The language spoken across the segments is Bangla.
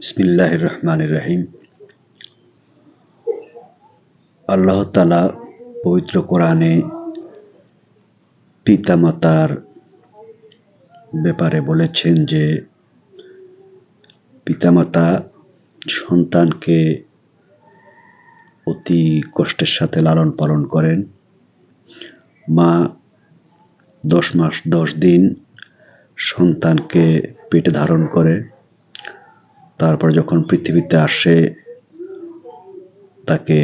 বিসমিল্লাহির রহমানির রহিম। আল্লাহ তাআলা পবিত্র কোরআনে পিতামাতার ব্যাপারে বলেছেন যে পিতামাতা সন্তানকে অতি কষ্টের সাথে লালন পালন করেন। মা 10 মাস 10 দিন সন্তানকে পেটে ধারণ করে, তারপর যখন পৃথিবীতে আসে তাকে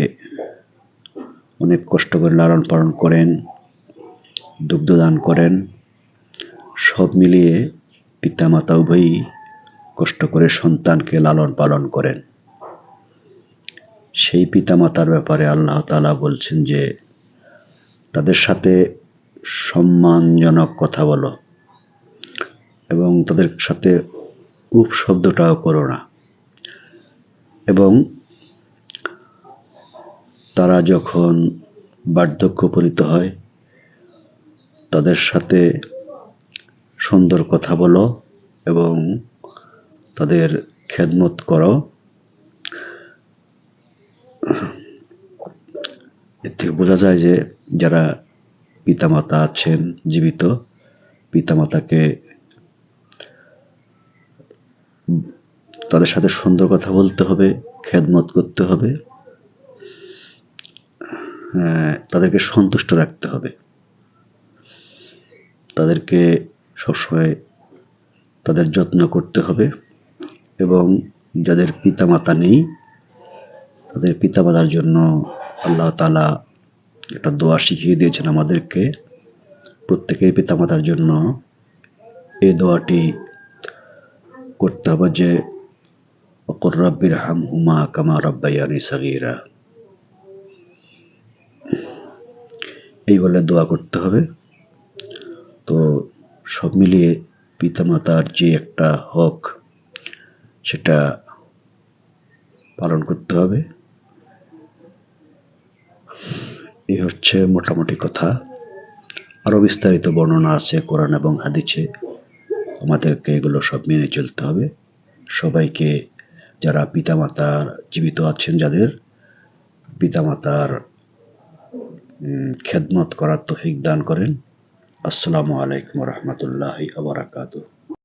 অনেক কষ্ট করে লালন পালন করেন, দুগ্ধদান করেন। সব মিলিয়ে পিতামাতা উভয়ই কষ্ট করে সন্তানকে লালন পালন করেন। সেই পিতামাতার ব্যাপারে আল্লাহ তাআলা বলছেন যে তাদের সাথে সম্মানজনক কথা বলো এবং তাদের সাথে উফ শব্দটাও করো না, এবং তারা যখন বার্ধক্যপনীত হয় তাদের সাথে সুন্দর কথা বলো এবং তাদের খেদমত করো। এর থেকে বোঝা যায় যে যারা পিতামাতা আছেন জীবিত, পিতামাতাকে তাদের সাথে সুন্দর কথা বলতে হবে, খেদমত করতে হবে, তাদেরকে সন্তুষ্ট রাখতে হবে, তাদেরকে সবসময় তাদের যত্ন করতে হবে। এবং যাদের পিতামাতা নেই তাদের পিতামাতার জন্য আল্লাহ তাআলা একটা দোয়া শিখিয়ে দিয়েছেন আমাদেরকে। প্রত্যেকের পিতামাতার জন্য এই দোয়াটি করতে হবে যে ওয়াকুর রাব্বিরহামহুমা কামা রাব্বায়ানি সাগীরা, এই বলে দোয়া করতে হবে। তো সব মিলিয়ে পিতামাতার যে একটা হক সেটা পালন করতে হবে। এই হচ্ছে মোটামুটি কথা। আরো বিস্তারিত বর্ণনা আছে কোরআন এবং হাদিসে, আমাদেরকে এগুলো সব মেনে চলতে হবে। সবাইকে, যারা পিতামাতার জীবিত আছেন, যাদের পিতামাতার খেদমত করার তৌফিক দান করেন। আসসালামু আলাইকুম ওয়া রাহমাতুল্লাহি ওয়া বারাকাতুহু।